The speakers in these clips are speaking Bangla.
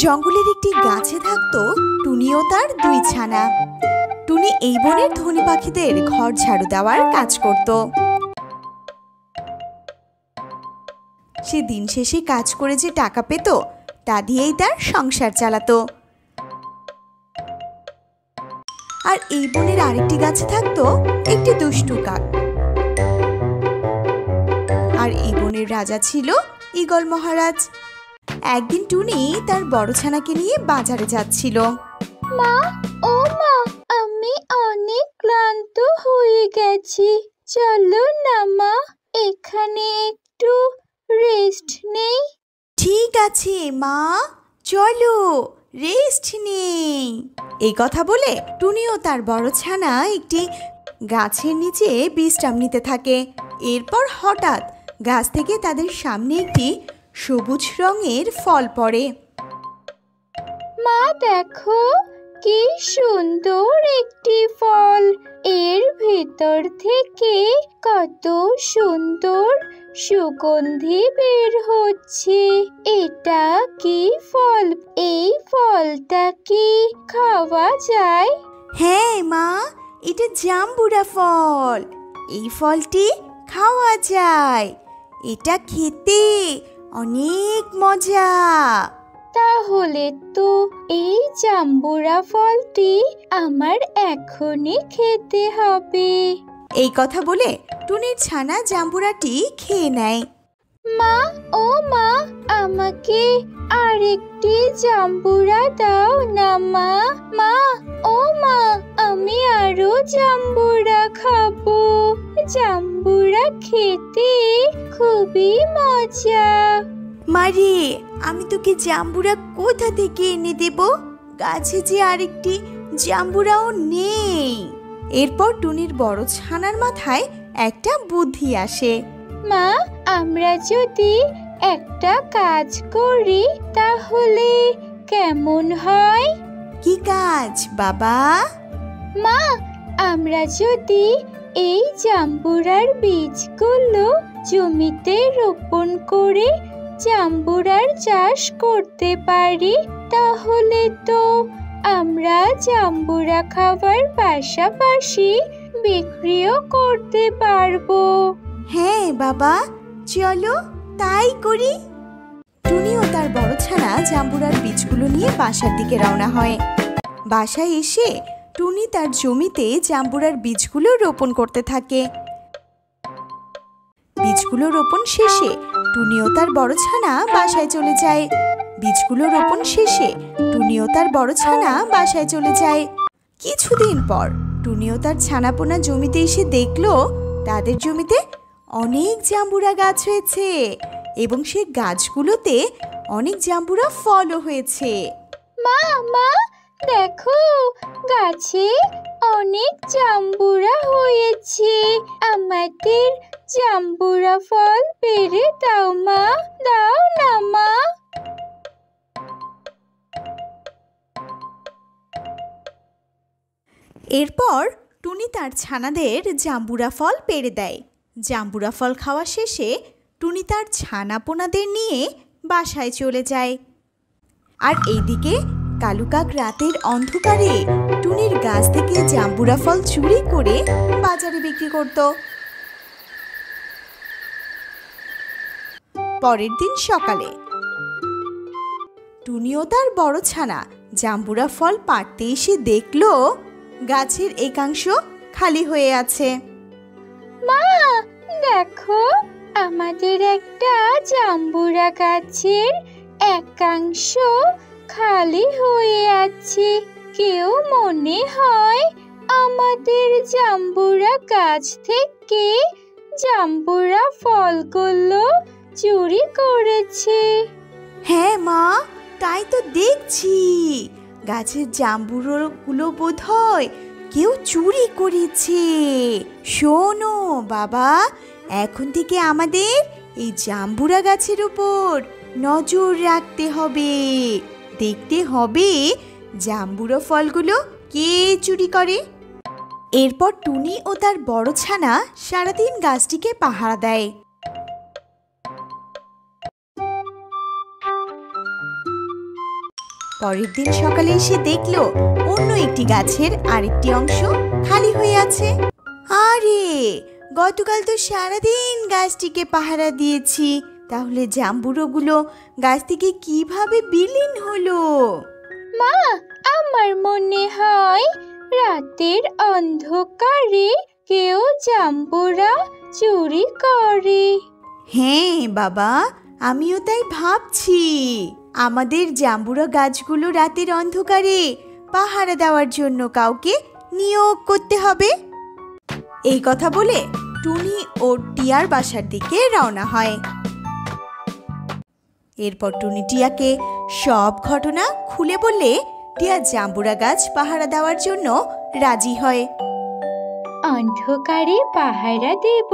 জঙ্গলের একটি গাছে থাকতো টুনি ও তার দুই ছানা। টুনি এই বনের ধনী পাখিদের ঘর ঝাড়ু দেওয়ার কাজ করত। সে দিন শেষে কাজ করে যে টাকা পেত তা দিয়েই তার সংসার চালাতো। আর এই বনের আরেকটি গাছে থাকতো একটি দুষ্টু কাক। আর এই বনের রাজা ছিল ঈগল মহারাজ। একদিন টুনি তার বড় ছানাকে নিয়ে বাজারে যাচ্ছিল। মা, ও মা, আমি অনেক ক্লান্ত হয়ে গেছি, চলো না মা, এখানে একটু রেস্ট নেই। ঠিক আছে মা, চলো রেস্ট নেই। এই কথা বলে টুনি ও তার বড় ছানা একটি গাছের নিচে বিশ্রাম নিতে থাকে। এরপর হঠাৎ গাছ থেকে তাদের সামনে একটি সবুজ রঙের ফল পড়ে। মা দেখো, কি সুন্দর একটি ফল, এর ভেতর থেকে কত সুন্দর সুগন্ধি বের হচ্ছে। এটা কি ফল? এই ফলটা কি খাওয়া যায়? হ্যাঁ মা, এটা জাম্বুরা ফল। এই ফলটি খাওয়া যায়। এটা খেতে অনেক মজা। তাহলে তো এই জাম্বুরা ফলটি আমার এখনই খেতে হবে। এই কথা বলে টুনির ছানা জাম্বুরাটি খেয়ে নেয়। মা, ও মা, আমাকে আরেকটি জাম্বুরা দাও না মা। মা, ও মা, আমি আরো জাম্বুরা খাবো। জাম্বুরা খেতে খুবই মজা। মারে, আমি তোকে জাম্বুরা কোথা থেকে এনে দেব? গাছে যে আরেকটি জাম্বুরাও নেই। এরপর টুনির বড় ছানার মাথায় একটা বুদ্ধি আসে। মা, আমরা যদি একটা কাজ করি তাহলে কেমন হয়? কি কাজ বাবা? মা, আমরা যদি এই জাম্বুরার বীজগুলো জমিতে রোপণ করে জাম্বুরার চাষ করতে পারি, তাহলে তো আমরা জাম্বুরা খাবার পাশাপাশি বিক্রিও করতে পারবো। হ্যাঁ বাবা, চলো তাই করি। টুনি ও তার বড় ছানা জাম্বুরার বীজগুলো নিয়ে বাসার দিকে রওনা হয়। বাসায় এসে টুনি তার জমিতে জাম্বুরার বীজগুলো রোপণ করতে থাকে। বীজগুলো রোপণ শেষে টুনি ও তার বড় ছানা বাসায় চলে যায়। বীজগুলো রোপণ শেষে টুনি ও তার বড় ছানা বাসায় চলে যায়। কিছুদিন পর টুনি ও তার ছানাপোনা জমিতে এসে দেখলো তাদের জমিতে অনেক জাম্বুরা গাছ হয়েছে এবং সে গাছগুলোতে অনেক জাম্বুরা ফলও হয়েছে। মা, মা, দেখো, গাছে অনেক জাম্বুরা হয়েছে। আমাদের জাম্বুরা ফল পেড়ে দাও মা, দাও না মা। এরপর টুনি তার ছানাদের জাম্বুরা ফল পেড়ে দেয়। জাম্বুরা ফল খাওয়া শেষে টুনি তার ছানাপোনাদের নিয়ে বাসায় চলে যায়। আর এইদিকে কালুকাক রাতের অন্ধকারে টুনির গাছ থেকে জাম্বুরা ফল চুরি করে বাজারে বিক্রি করত। পরের দিন সকালে টুনি ও তার বড় ছানা জাম্বুরা ফল পাড়তে এসে দেখলো গাছের একাংশ খালি হয়ে আছে। মা, দেখো, আমাদের একটা জাম্বুরা গাছের একাংশ খালি হয়ে আছে। কেউ মনে হয় আমাদের জাম্বুরা গাছ থেকে জাম্বুরা ফলগুলো চুরি করেছে। হ্যাঁ মা, তাই তো দেখছি। গাছের জাম্বুরাগুলো বোধহয় কেউ চুরি করেছে। শোনো বাবা, এখন থেকে আমাদের এই জাম্বুরা গাছের উপর নজর রাখতে হবে। দেখতে হবে জাম্বুরা ফলগুলো কে চুরি করে। এরপর টুনি ও তার বড় ছানা সারাদিন গাছটিকে পাহারা দেয়। পরের দিন সকালে এসে দেখলো অন্য একটি গাছের আরেকটি অংশ খালি হয়ে আছে। আরে, গতকাল তো সারাদিন গাছটিকে পাহারা দিয়েছি, তাহলে জাম্বুরাগুলো গাছ থেকে কিভাবে বিলীন হলো? মা, আমার মনে হয় রাতের অন্ধকারে কেউ জাম্বুরা চুরি করে। হ্যাঁ বাবা, আমিও তাই ভাবছি। আমাদের জাম্বুরা গাছগুলো রাতের অন্ধকারে পাহারা দেওয়ার জন্য কাউকে নিয়োগ করতে হবে। এই কথা বলে টুনি ও টিয়ার বাসার দিকে রওনা হয়। এরপর টুনি টিয়াকে সব ঘটনা খুলে বললে টিয়া জাম্বুরা গাছ পাহারা দেওয়ার জন্য রাজি হয়। অন্ধকারে পাহারা দেব,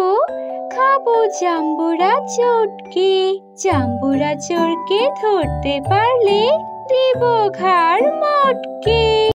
খাবো জাম্বুরা চটকে। জাম্বুরা চোরকে ধরতে পারলে দেব ঘাড় মটকে।